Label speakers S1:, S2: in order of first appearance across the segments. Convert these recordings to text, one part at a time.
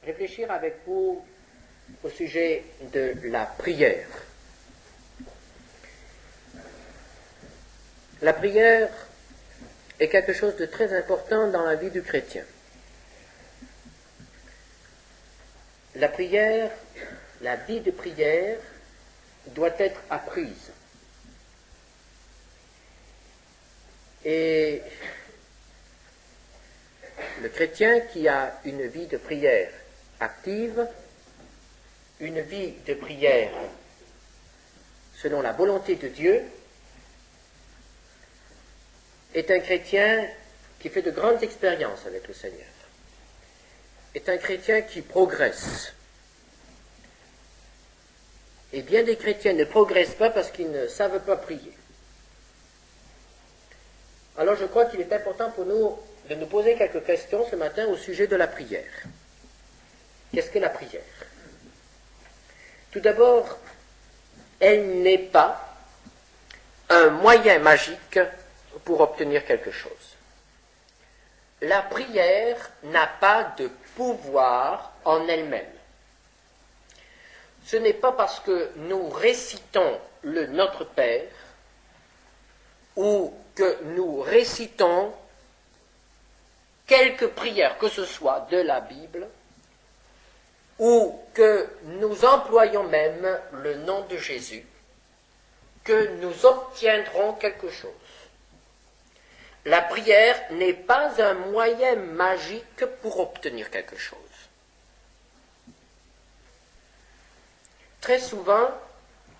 S1: réfléchir avec vous au sujet de la prière. La prière est quelque chose de très important dans la vie du chrétien. La prière, la vie de prière, doit être apprise. Et le chrétien qui a une vie de prière active, une vie de prière selon la volonté de Dieu, est un chrétien qui fait de grandes expériences avec le Seigneur, est un chrétien qui progresse. Et bien des chrétiens ne progressent pas parce qu'ils ne savent pas prier. Alors je crois qu'il est important pour nous de nous poser quelques questions ce matin au sujet de la prière. Qu'est-ce que la prière? Tout d'abord, elle n'est pas un moyen magique pour obtenir quelque chose. La prière n'a pas de pouvoir en elle-même. Ce n'est pas parce que nous récitons le Notre Père ou que nous récitons quelques prières que ce soit de la Bible ou que nous employons même le nom de Jésus que nous obtiendrons quelque chose. La prière n'est pas un moyen magique pour obtenir quelque chose. Très souvent,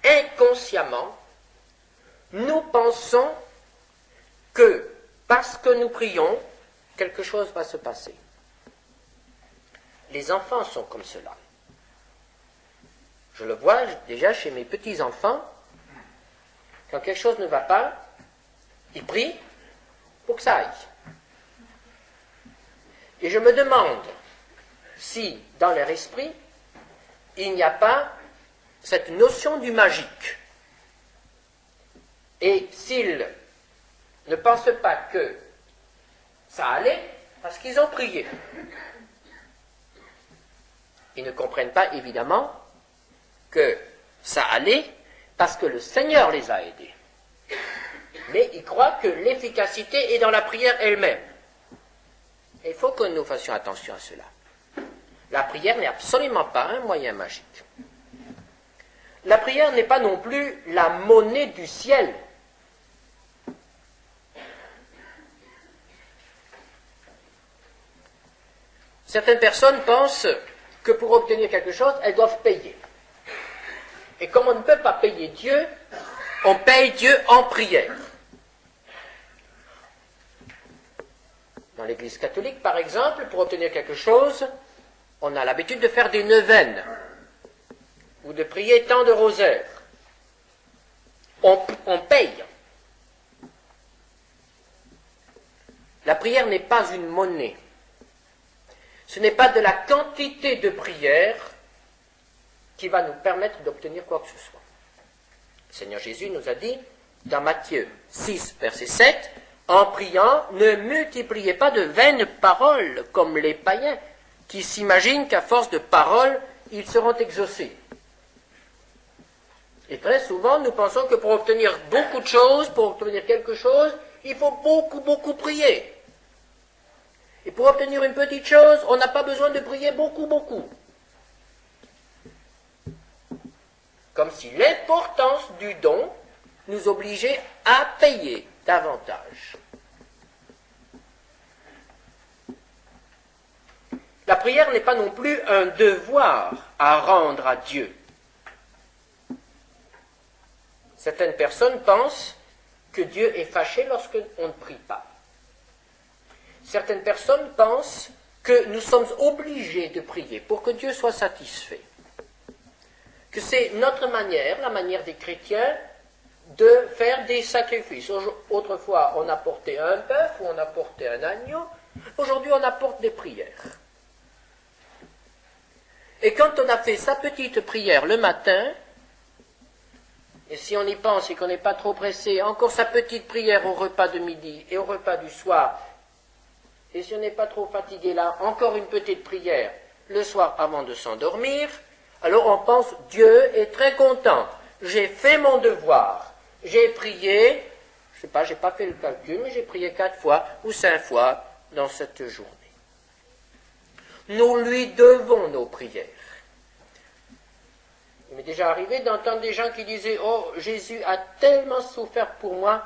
S1: inconsciemment, nous pensons que parce que nous prions, quelque chose va se passer. Les enfants sont comme cela. Je le vois déjà chez mes petits-enfants. Quand quelque chose ne va pas, ils prient pour que ça aille. Et je me demande si, dans leur esprit, il n'y a pas cette notion du magique. Et s'ils ne pensent pas que ça allait, parce qu'ils ont prié. Ils ne comprennent pas, évidemment, que ça allait parce que le Seigneur les a aidés. Mais ils croient que l'efficacité est dans la prière elle-même. Et il faut que nous fassions attention à cela. La prière n'est absolument pas un moyen magique. La prière n'est pas non plus la monnaie du ciel. Certaines personnes pensent que pour obtenir quelque chose, elles doivent payer. Et comme on ne peut pas payer Dieu, on paye Dieu en prière. Dans l'Église catholique, par exemple, pour obtenir quelque chose, on a l'habitude de faire des neuvaines ou de prier tant de rosaires. On paye. La prière n'est pas une monnaie. Ce n'est pas de la quantité de prière qui va nous permettre d'obtenir quoi que ce soit. Le Seigneur Jésus nous a dit, dans Matthieu 6, verset 7, « En priant, ne multipliez pas de vaines paroles comme les païens, qui s'imaginent qu'à force de paroles, ils seront exaucés. » Et très souvent, nous pensons que pour obtenir beaucoup de choses, pour obtenir quelque chose, il faut beaucoup prier. Et pour obtenir une petite chose, on n'a pas besoin de prier beaucoup. Comme si l'importance du don nous obligeait à payer davantage. La prière n'est pas non plus un devoir à rendre à Dieu. Certaines personnes pensent que Dieu est fâché lorsqu'on ne prie pas. Certaines personnes pensent que nous sommes obligés de prier pour que Dieu soit satisfait. Que c'est notre manière, la manière des chrétiens, de faire des sacrifices. Autrefois, on apportait un bœuf ou on apportait un agneau. Aujourd'hui, on apporte des prières. Et quand on a fait sa petite prière le matin, et si on y pense et qu'on n'est pas trop pressé, encore sa petite prière au repas de midi et au repas du soir, et si on n'est pas trop fatigué là, encore une petite prière le soir avant de s'endormir, alors on pense Dieu est très content. J'ai fait mon devoir. J'ai prié, je ne sais pas, j'ai pas fait le calcul, mais j'ai prié 4 fois ou 5 fois dans cette journée. Nous lui devons nos prières. Il m'est déjà arrivé d'entendre des gens qui disaient « Oh, Jésus a tellement souffert pour moi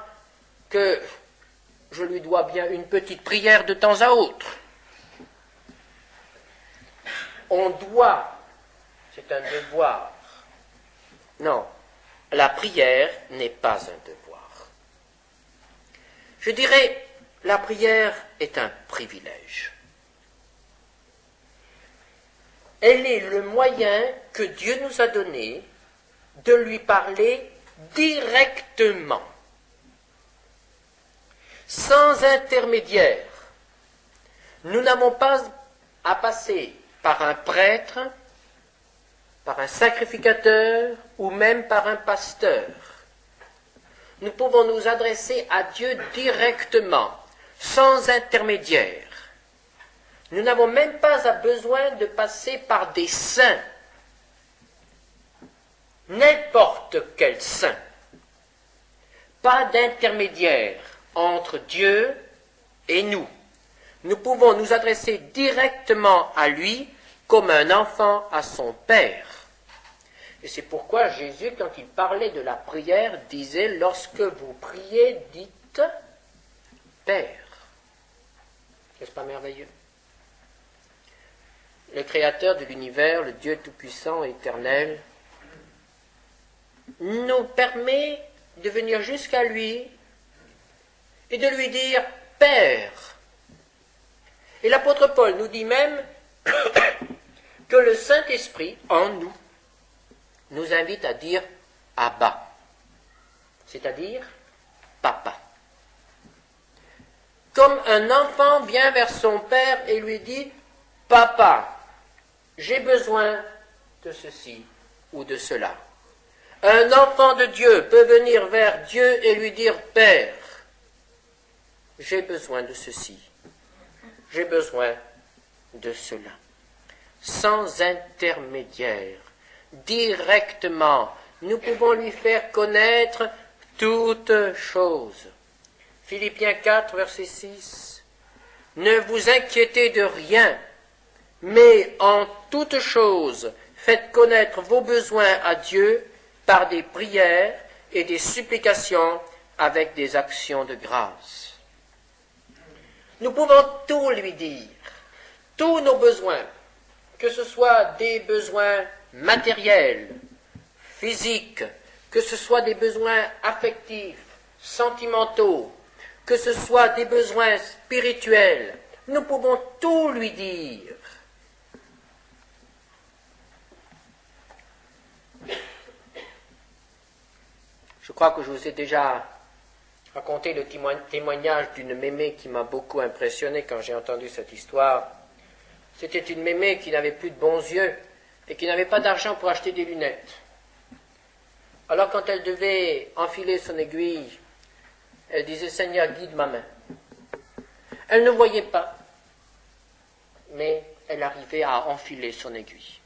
S1: que je lui dois bien une petite prière de temps à autre. » On doit, c'est un devoir. Non, la prière n'est pas un devoir. Je dirais, la prière est un privilège. Elle est le moyen que Dieu nous a donné de lui parler directement, sans intermédiaire. Nous n'avons pas à passer par un prêtre, par un sacrificateur ou même par un pasteur. Nous pouvons nous adresser à Dieu directement, sans intermédiaire. Nous n'avons même pas besoin de passer par des saints, n'importe quel saint. Pas d'intermédiaire entre Dieu et nous. Nous pouvons nous adresser directement à lui comme un enfant à son père. Et c'est pourquoi Jésus, quand il parlait de la prière, disait « Lorsque vous priez, dites Père ». N'est-ce pas merveilleux? Le Créateur de l'univers, le Dieu tout-puissant et éternel, nous permet de venir jusqu'à lui et de lui dire « Père ». Et l'apôtre Paul nous dit même que le Saint-Esprit, en nous, nous invite à dire « Abba », c'est-à-dire « Papa ». Comme un enfant vient vers son père et lui dit « Papa ». J'ai besoin de ceci ou de cela. Un enfant de Dieu peut venir vers Dieu et lui dire « Père, j'ai besoin de ceci, j'ai besoin de cela. » Sans intermédiaire, directement, nous pouvons lui faire connaître toutes choses. Philippiens 4, verset 6. « Ne vous inquiétez de rien, mais en toutes choses, faites connaître vos besoins à Dieu par des prières et des supplications avec des actions de grâce. » Nous pouvons tout lui dire, tous nos besoins, que ce soit des besoins matériels, physiques, que ce soit des besoins affectifs, sentimentaux, que ce soit des besoins spirituels, nous pouvons tout lui dire. Je crois que je vous ai déjà raconté le témoignage d'une mémé qui m'a beaucoup impressionné quand j'ai entendu cette histoire. C'était une mémé qui n'avait plus de bons yeux et qui n'avait pas d'argent pour acheter des lunettes. Alors quand elle devait enfiler son aiguille, elle disait « Seigneur, guide ma main ». Elle ne voyait pas, mais elle arrivait à enfiler son aiguille.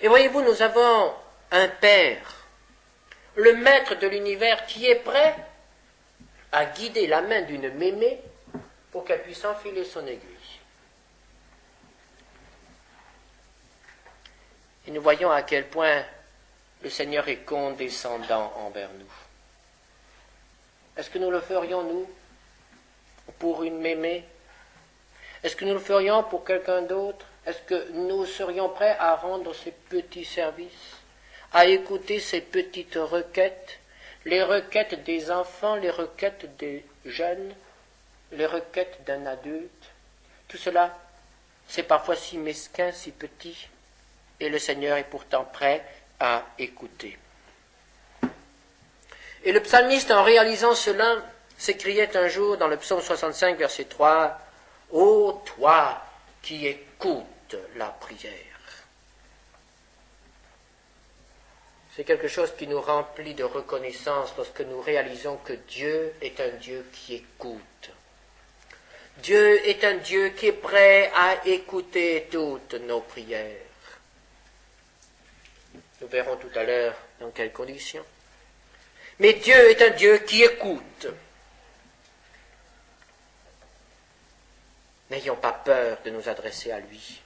S1: Et voyez-vous, nous avons un Père, le maître de l'univers, qui est prêt à guider la main d'une mémé pour qu'elle puisse enfiler son aiguille. Et nous voyons à quel point le Seigneur est condescendant envers nous. Est-ce que nous le ferions, nous, pour une mémé? Est-ce que nous le ferions pour quelqu'un d'autre? Est-ce que nous serions prêts à rendre ces petits services, à écouter ces petites requêtes, les requêtes des enfants, les requêtes des jeunes, les requêtes d'un adulte? Tout cela, c'est parfois si mesquin, si petit, et le Seigneur est pourtant prêt à écouter. Et le psalmiste, en réalisant cela, s'écriait un jour dans le psaume 65, verset 3, « Ô toi qui écoutes la prière !» C'est quelque chose qui nous remplit de reconnaissance lorsque nous réalisons que Dieu est un Dieu qui écoute. Dieu est un Dieu qui est prêt à écouter toutes nos prières. Nous verrons tout à l'heure dans quelles conditions. Mais Dieu est un Dieu qui écoute. N'ayons pas peur de nous adresser à lui.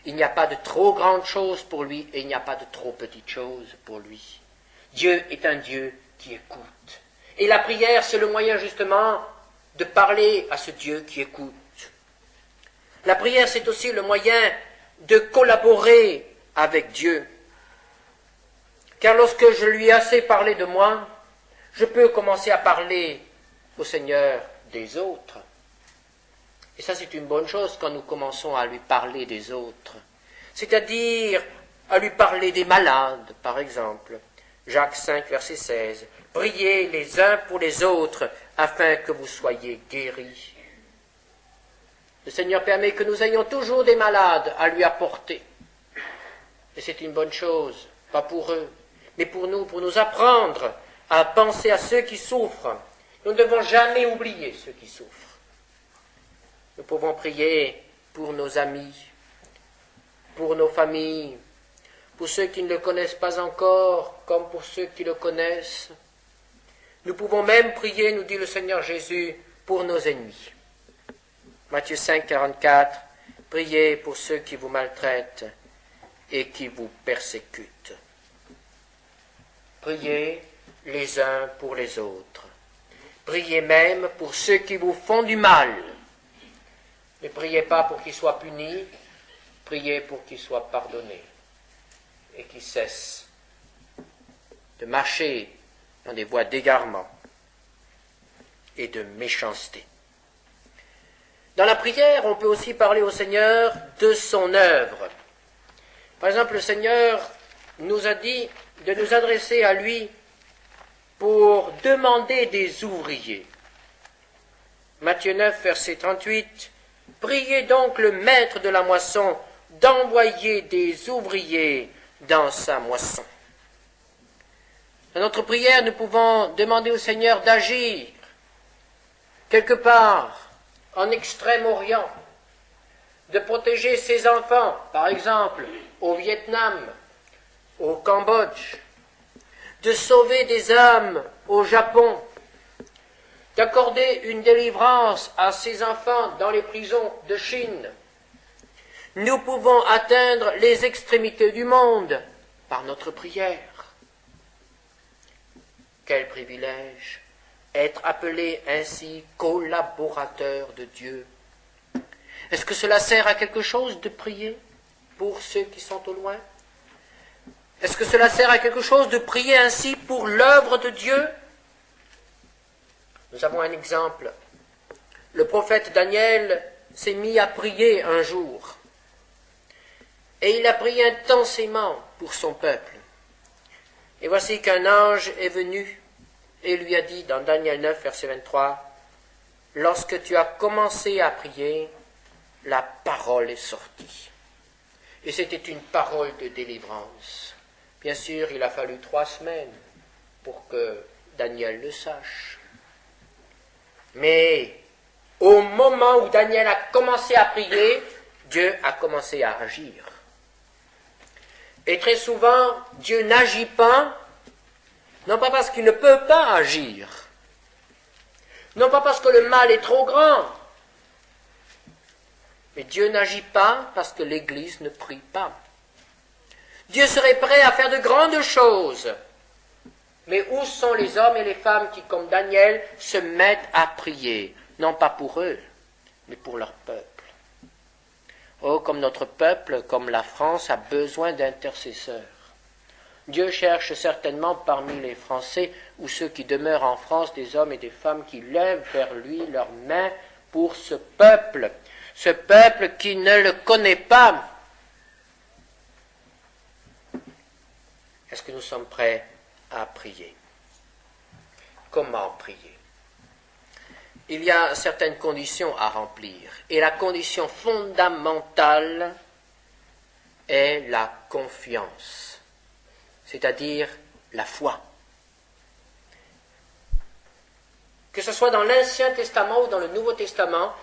S1: Il n'y a pas de trop grandes choses pour lui et il n'y a pas de trop petites choses pour lui. Dieu est un Dieu qui écoute. Et la prière, c'est le moyen justement de parler à ce Dieu qui écoute. La prière, c'est aussi le moyen de collaborer avec Dieu. Car lorsque je lui ai assez parlé de moi, je peux commencer à parler au Seigneur des autres. Et ça, c'est une bonne chose quand nous commençons à lui parler des autres. C'est-à-dire à lui parler des malades, par exemple. Jacques 5, verset 16. « Priez les uns pour les autres, afin que vous soyez guéris. » Le Seigneur permet que nous ayons toujours des malades à lui apporter. Et c'est une bonne chose, pas pour eux, mais pour nous apprendre à penser à ceux qui souffrent. Nous ne devons jamais oublier ceux qui souffrent. Nous pouvons prier pour nos amis, pour nos familles, pour ceux qui ne le connaissent pas encore, comme pour ceux qui le connaissent. Nous pouvons même prier, nous dit le Seigneur Jésus, pour nos ennemis. Matthieu 5, 44, priez pour ceux qui vous maltraitent et qui vous persécutent. Priez les uns pour les autres. Priez même pour ceux qui vous font du mal. Ne priez pas pour qu'ils soient punis, priez pour qu'ils soient pardonnés et qu'ils cessent de marcher dans des voies d'égarement et de méchanceté. Dans la prière, on peut aussi parler au Seigneur de son œuvre. Par exemple, le Seigneur nous a dit de nous adresser à lui pour demander des ouvriers. Matthieu 9, verset 38, « Priez donc le maître de la moisson d'envoyer des ouvriers dans sa moisson. » Dans notre prière, nous pouvons demander au Seigneur d'agir quelque part en Extrême-Orient, de protéger ses enfants, par exemple au Vietnam, au Cambodge, de sauver des âmes au Japon, d'accorder une délivrance à ses enfants dans les prisons de Chine. Nous pouvons atteindre les extrémités du monde par notre prière. Quel privilège, être appelé ainsi collaborateur de Dieu. Est-ce que cela sert à quelque chose de prier pour ceux qui sont au loin? Est-ce que cela sert à quelque chose de prier ainsi pour l'œuvre de Dieu? Nous avons un exemple. Le prophète Daniel s'est mis à prier un jour. Et il a prié intensément pour son peuple. Et voici qu'un ange est venu et lui a dit dans Daniel 9, verset 23, « Lorsque tu as commencé à prier, la parole est sortie. » Et c'était une parole de délivrance. Bien sûr, il a fallu 3 semaines pour que Daniel le sache. Mais au moment où Daniel a commencé à prier, Dieu a commencé à agir. Et très souvent, Dieu n'agit pas, non pas parce qu'il ne peut pas agir, non pas parce que le mal est trop grand, mais Dieu n'agit pas parce que l'Église ne prie pas. Dieu serait prêt à faire de grandes choses, mais où sont les hommes et les femmes qui, comme Daniel, se mettent à prier, non pas pour eux, mais pour leur peuple. Oh, comme notre peuple, comme la France, a besoin d'intercesseurs. Dieu cherche certainement parmi les Français ou ceux qui demeurent en France des hommes et des femmes qui lèvent vers lui leurs mains pour ce peuple qui ne le connaît pas. Est-ce que nous sommes prêts à prier? Comment prier? Il y a certaines conditions à remplir. Et la condition fondamentale est la confiance, c'est-à-dire la foi. Que ce soit dans l'Ancien Testament ou dans le Nouveau Testament,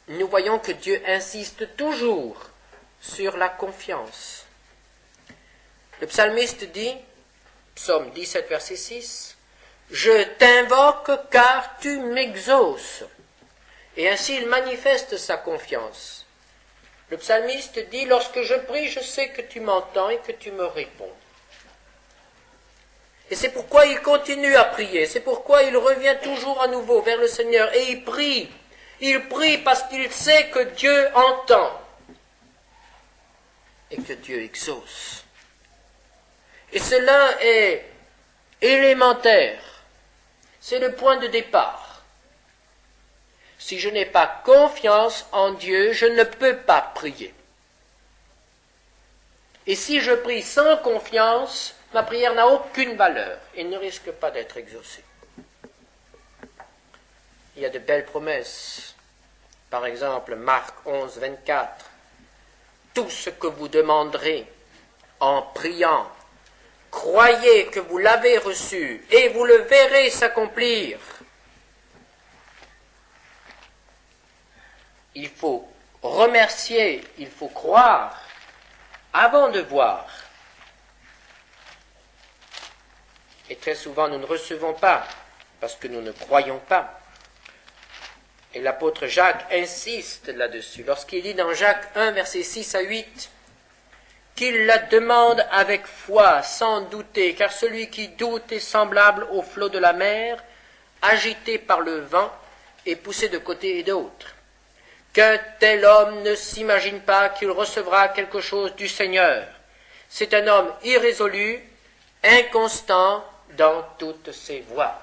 S1: nous voyons que Dieu insiste toujours sur la confiance. Le psalmiste dit, psaume 17, verset 6, « Je t'invoque car tu m'exauces. » Et ainsi il manifeste sa confiance. Le psalmiste dit, « Lorsque je prie, je sais que tu m'entends et que tu me réponds. » Et c'est pourquoi il continue à prier, c'est pourquoi il revient toujours à nouveau vers le Seigneur et il prie. Il prie parce qu'il sait que Dieu entend et que Dieu exauce. Et cela est élémentaire, c'est le point de départ. Si je n'ai pas confiance en Dieu, je ne peux pas prier. Et si je prie sans confiance, ma prière n'a aucune valeur et ne risque pas d'être exaucée. Il y a de belles promesses. Par exemple, Marc 11, 24. « Tout ce que vous demanderez en priant, croyez que vous l'avez reçu et vous le verrez s'accomplir. » Il faut remercier, il faut croire avant de voir. Et très souvent, nous ne recevons pas parce que nous ne croyons pas. Et l'apôtre Jacques insiste là-dessus lorsqu'il dit dans Jacques 1, versets 6 à 8, qu'il la demande avec foi, sans douter, car celui qui doute est semblable au flot de la mer, agité par le vent et poussé de côté et d'autre. Qu'un tel homme ne s'imagine pas qu'il recevra quelque chose du Seigneur. C'est un homme irrésolu, inconstant dans toutes ses voies.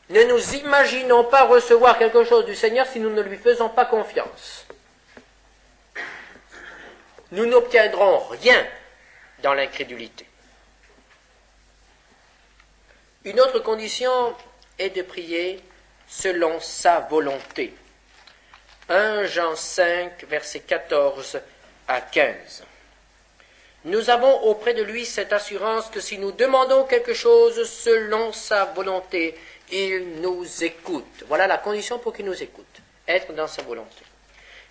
S1: Ne nous imaginons pas recevoir quelque chose du Seigneur si nous ne lui faisons pas confiance. Nous n'obtiendrons rien dans l'incrédulité. Une autre condition est de prier selon sa volonté. 1 Jean 5, versets 14 à 15. Nous avons auprès de lui cette assurance que si nous demandons quelque chose selon sa volonté, il nous écoute. Voilà la condition pour qu'il nous écoute, être dans sa volonté.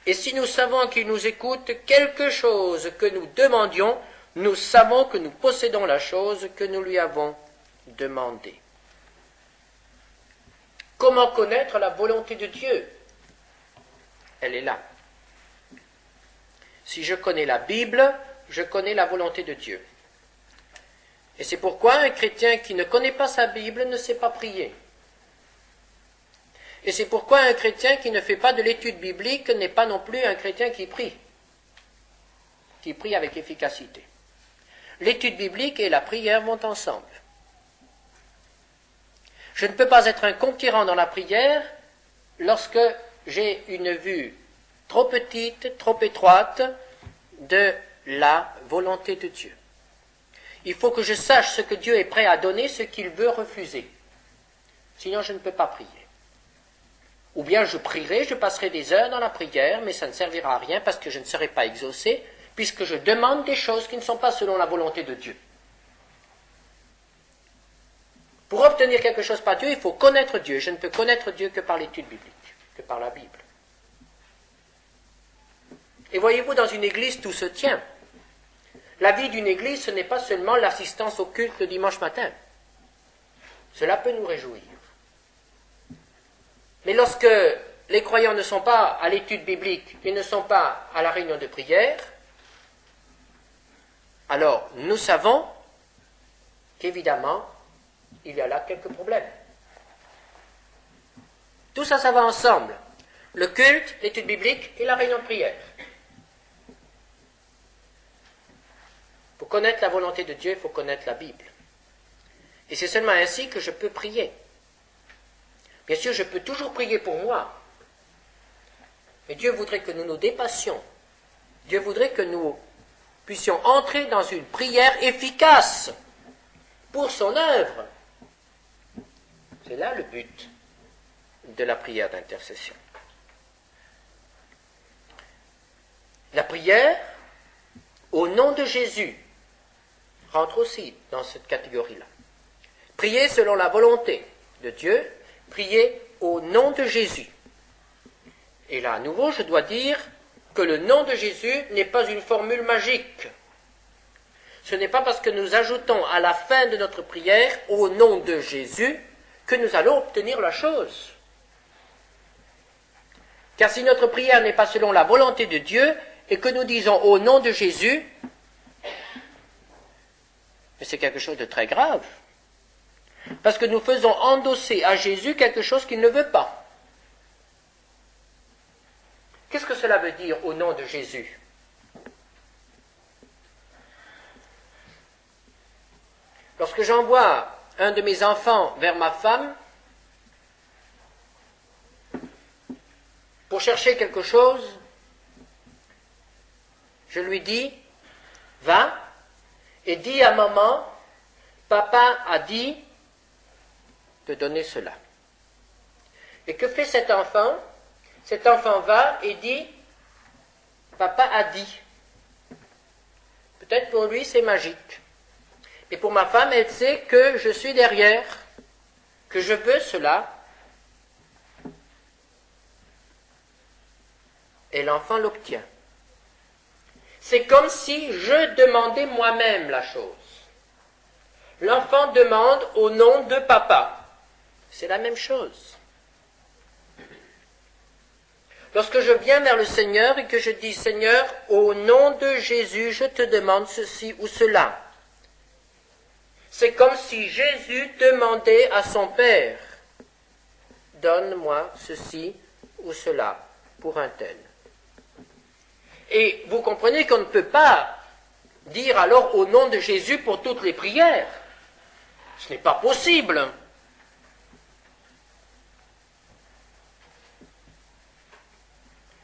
S1: Et si nous savons qu'il nous écoute, quelque chose que nous demandions, nous savons que nous possédons la chose que nous lui avons demandée. Comment connaître la volonté de Dieu? Elle est là. Si je connais la Bible, je connais la volonté de Dieu. Et c'est pourquoi un chrétien qui ne connaît pas sa Bible ne sait pas prier. Et c'est pourquoi un chrétien qui ne fait pas de l'étude biblique n'est pas non plus un chrétien qui prie avec efficacité. L'étude biblique et la prière vont ensemble. Je ne peux pas être un conquérant dans la prière lorsque j'ai une vue trop petite, trop étroite de la volonté de Dieu. Il faut que je sache ce que Dieu est prêt à donner, ce qu'il veut refuser. Sinon, je ne peux pas prier. Ou bien je prierai, je passerai des heures dans la prière, mais ça ne servira à rien parce que je ne serai pas exaucé, puisque je demande des choses qui ne sont pas selon la volonté de Dieu. Pour obtenir quelque chose par Dieu, il faut connaître Dieu. Je ne peux connaître Dieu que par l'étude biblique, que par la Bible. Et voyez-vous, dans une église, tout se tient. La vie d'une église, ce n'est pas seulement l'assistance au culte le dimanche matin. Cela peut nous réjouir. Mais lorsque les croyants ne sont pas à l'étude biblique et ne sont pas à la réunion de prière, alors nous savons qu'évidemment, il y a là quelques problèmes. Tout ça, ça va ensemble. Le culte, l'étude biblique et la réunion de prière. Pour connaître la volonté de Dieu, il faut connaître la Bible. Et c'est seulement ainsi que je peux prier. Bien sûr, je peux toujours prier pour moi. Mais Dieu voudrait que nous nous dépassions. Dieu voudrait que nous puissions entrer dans une prière efficace pour son œuvre. C'est là le but de la prière d'intercession. La prière au nom de Jésus rentre aussi dans cette catégorie-là. Priez selon la volonté de Dieu, priez au nom de Jésus. Et là, à nouveau, je dois dire que le nom de Jésus n'est pas une formule magique. Ce n'est pas parce que nous ajoutons à la fin de notre prière « au nom de Jésus » que nous allons obtenir la chose. Car si notre prière n'est pas selon la volonté de Dieu et que nous disons « au nom de Jésus », c'est quelque chose de très grave. Parce que nous faisons endosser à Jésus quelque chose qu'il ne veut pas. Qu'est-ce que cela veut dire « au nom de Jésus » ? Lorsque j'envoie un de mes enfants vers ma femme pour chercher quelque chose, je lui dis, va et dis à maman, papa a dit de donner cela. Et que fait cet enfant? Cet enfant va et dit, papa a dit. Peut-être pour lui c'est magique. Et pour ma femme, elle sait que je suis derrière, que je veux cela. Et l'enfant l'obtient. C'est comme si je demandais moi-même la chose. L'enfant demande au nom de papa. C'est la même chose. Lorsque je viens vers le Seigneur et que je dis, Seigneur, au nom de Jésus, je te demande ceci ou cela. C'est comme si Jésus demandait à son Père, donne-moi ceci ou cela pour un tel. Et vous comprenez qu'on ne peut pas dire alors au nom de Jésus pour toutes les prières. Ce n'est pas possible.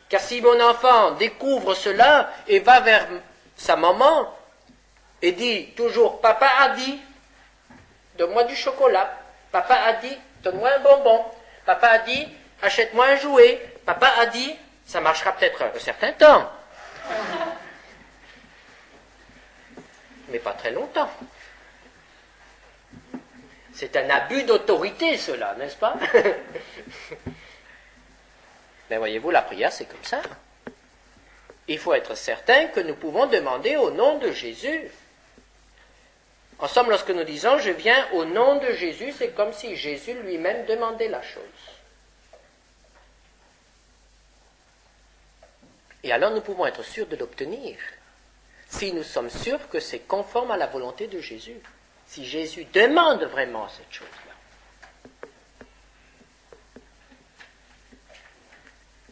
S1: Car si mon enfant découvre cela et va vers sa maman et dit toujours, papa a dit, donne-moi du chocolat. Papa a dit, donne-moi un bonbon. Papa a dit, achète-moi un jouet. Papa a dit, ça marchera peut-être un certain temps. Mais pas très longtemps. C'est un abus d'autorité, cela, n'est-ce pas? Mais voyez-vous, la prière, c'est comme ça. Il faut être certain que nous pouvons demander au nom de Jésus. En somme, lorsque nous disons « je viens au nom de Jésus », c'est comme si Jésus lui-même demandait la chose. Et alors nous pouvons être sûrs de l'obtenir, si nous sommes sûrs que c'est conforme à la volonté de Jésus, si Jésus demande vraiment cette chose-là.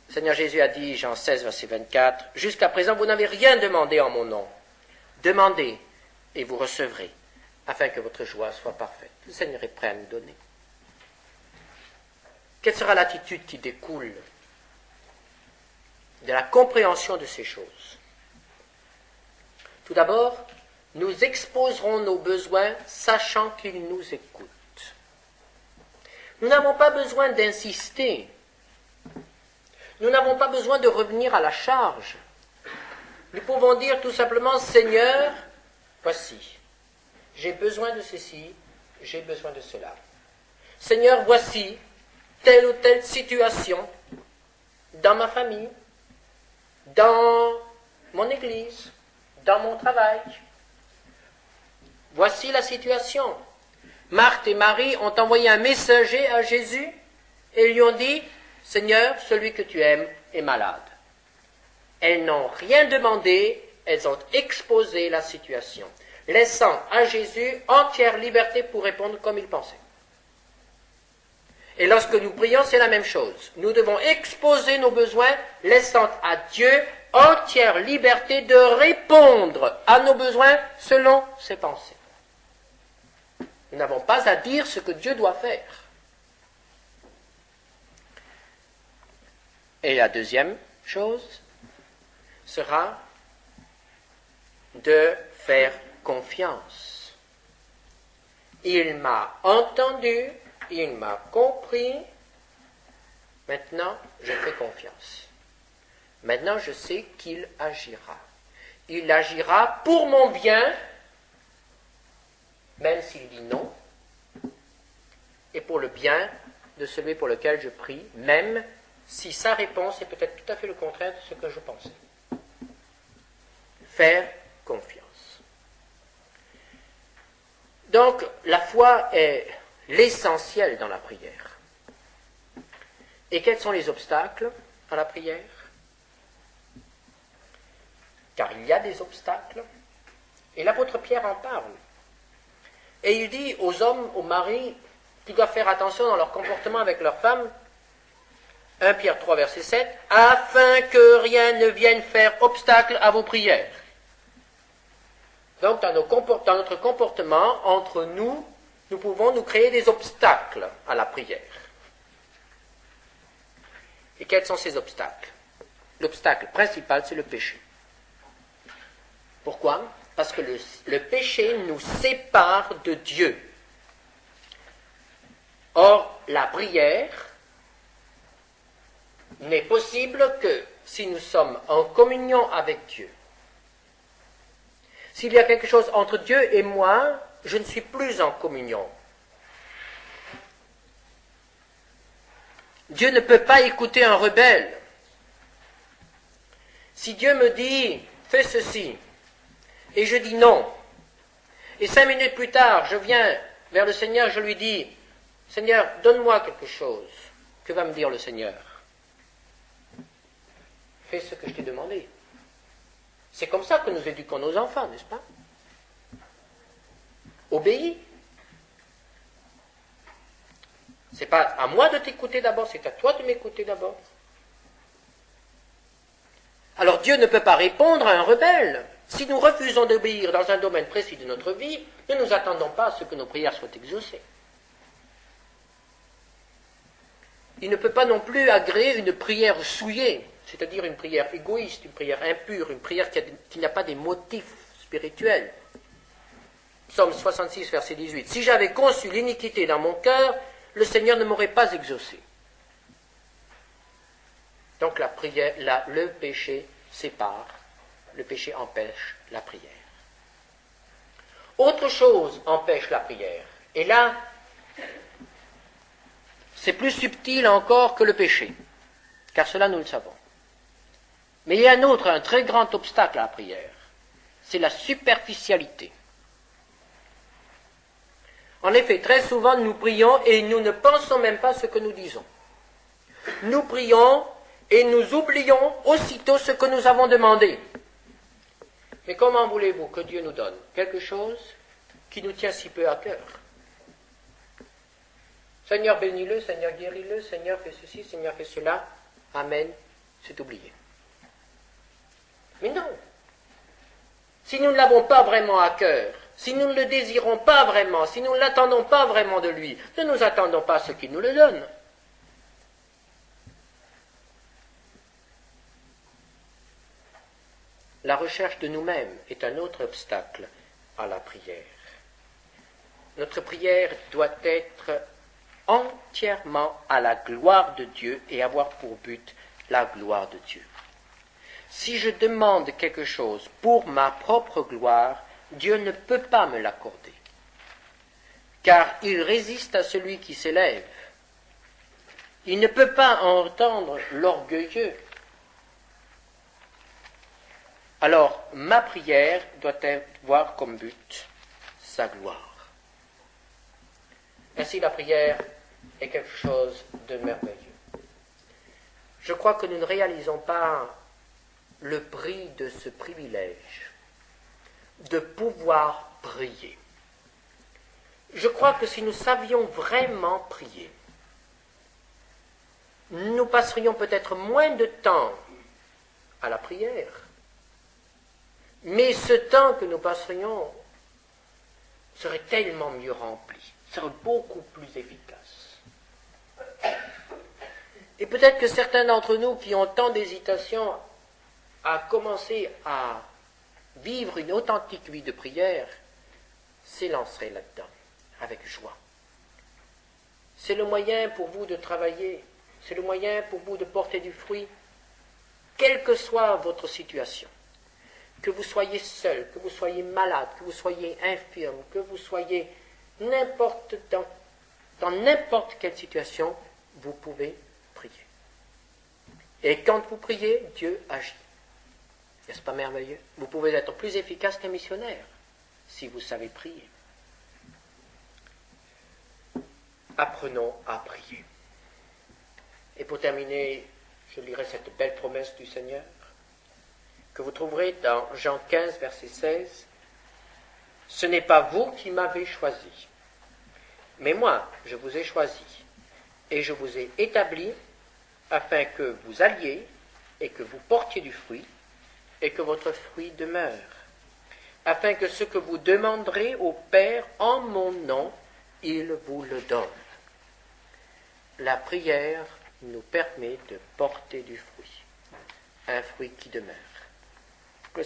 S1: Le Seigneur Jésus a dit, Jean 16, verset 24, « Jusqu'à présent, vous n'avez rien demandé en mon nom. Demandez et vous recevrez, afin que votre joie soit parfaite. » Le Seigneur est prêt à nous donner. Quelle sera l'attitude qui découle de la compréhension de ces choses? Tout d'abord, nous exposerons nos besoins sachant qu'il nous écoute. Nous n'avons pas besoin d'insister. Nous n'avons pas besoin de revenir à la charge. Nous pouvons dire tout simplement, Seigneur, voici, j'ai besoin de ceci, j'ai besoin de cela. Seigneur, voici telle ou telle situation dans ma famille, dans mon église, dans mon travail. Voici la situation. Marthe et Marie ont envoyé un messager à Jésus et lui ont dit, Seigneur, celui que tu aimes est malade. Elles n'ont rien demandé, elles ont exposé la situation, laissant à Jésus entière liberté pour répondre comme il pensait. Et lorsque nous prions, c'est la même chose. Nous devons exposer nos besoins, laissant à Dieu entière liberté de répondre à nos besoins selon ses pensées. Nous n'avons pas à dire ce que Dieu doit faire. Et la deuxième chose sera de faire confiance. Il m'a entendu, il m'a compris, maintenant je fais confiance. Maintenant je sais qu'il agira. Il agira pour mon bien, même s'il dit non, et pour le bien de celui pour lequel je prie, même si sa réponse est peut-être tout à fait le contraire de ce que je pensais. Faire confiance. Donc, la foi est l'essentiel dans la prière. Et quels sont les obstacles à la prière? Car il y a des obstacles. Et l'apôtre Pierre en parle. Et il dit aux hommes, aux maris, qu'ils doivent faire attention dans leur comportement avec leurs femmes, 1 Pierre 3, verset 7, afin que rien ne vienne faire obstacle à vos prières. Donc, dans notre comportement, entre nous, nous pouvons nous créer des obstacles à la prière. Et quels sont ces obstacles? L'obstacle principal, c'est le péché. Pourquoi? Parce que le péché nous sépare de Dieu. Or, la prière n'est possible que si nous sommes en communion avec Dieu. S'il y a quelque chose entre Dieu et moi, je ne suis plus en communion. Dieu ne peut pas écouter un rebelle. Si Dieu me dit, fais ceci, et je dis non, et 5 minutes plus tard, je viens vers le Seigneur, je lui dis, Seigneur, donne-moi quelque chose. Que va me dire le Seigneur? Fais ce que je t'ai demandé. C'est comme ça que nous éduquons nos enfants, n'est-ce pas? Obéis. C'est pas à moi de t'écouter d'abord, c'est à toi de m'écouter d'abord. Alors Dieu ne peut pas répondre à un rebelle. Si nous refusons d'obéir dans un domaine précis de notre vie, ne nous attendons pas à ce que nos prières soient exaucées. Il ne peut pas non plus agréer une prière souillée, c'est-à-dire une prière égoïste, une prière impure, une prière qui n'a pas des motifs spirituels. Psaume 66, verset 18. Si j'avais conçu l'iniquité dans mon cœur, le Seigneur ne m'aurait pas exaucé. Donc la prière, le péché sépare, le péché empêche la prière. Autre chose empêche la prière. Et là, c'est plus subtil encore que le péché, car cela nous le savons. Mais il y a un très grand obstacle à la prière, c'est la superficialité. En effet, très souvent nous prions et nous ne pensons même pas ce que nous disons. Nous prions et nous oublions aussitôt ce que nous avons demandé. Mais comment voulez-vous que Dieu nous donne quelque chose qui nous tient si peu à cœur? Seigneur, bénis-le, Seigneur, guéris-le, Seigneur, fais ceci, Seigneur, fais cela. Amen, c'est oublié. Mais non. Si nous ne l'avons pas vraiment à cœur, si nous ne le désirons pas vraiment, si nous ne l'attendons pas vraiment de lui, ne nous attendons pas à ce qu'il nous le donne. La recherche de nous-mêmes est un autre obstacle à la prière. Notre prière doit être entièrement à la gloire de Dieu et avoir pour but la gloire de Dieu. Si je demande quelque chose pour ma propre gloire, Dieu ne peut pas me l'accorder, car il résiste à celui qui s'élève. Il ne peut pas entendre l'orgueilleux. Alors, ma prière doit avoir comme but sa gloire. Ainsi, la prière est quelque chose de merveilleux. Je crois que nous ne réalisons pas le prix de ce privilège de pouvoir prier. Je crois que si nous savions vraiment prier, nous passerions peut-être moins de temps à la prière, mais ce temps que nous passerions serait tellement mieux rempli, serait beaucoup plus efficace. Et peut-être que certains d'entre nous qui ont tant d'hésitation à commencer à vivre une authentique vie de prière, s'élanceraient là-dedans avec joie. C'est le moyen pour vous de travailler, c'est le moyen pour vous de porter du fruit, quelle que soit votre situation. Que vous soyez seul, que vous soyez malade, que vous soyez infirme, que vous soyez n'importe dans Dans n'importe quelle situation, vous pouvez prier. Et quand vous priez, Dieu agit. N'est-ce pas merveilleux? Vous pouvez être plus efficace qu'un missionnaire si vous savez prier. Apprenons à prier. Et pour terminer, je lirai cette belle promesse du Seigneur que vous trouverez dans Jean 15, verset 16. « Ce n'est pas vous qui m'avez choisi, mais moi, je vous ai choisi, et je vous ai établi afin que vous alliez et que vous portiez du fruit, et que votre fruit demeure, afin que ce que vous demanderez au Père en mon nom, il vous le donne. » La prière nous permet de porter du fruit, un fruit qui demeure.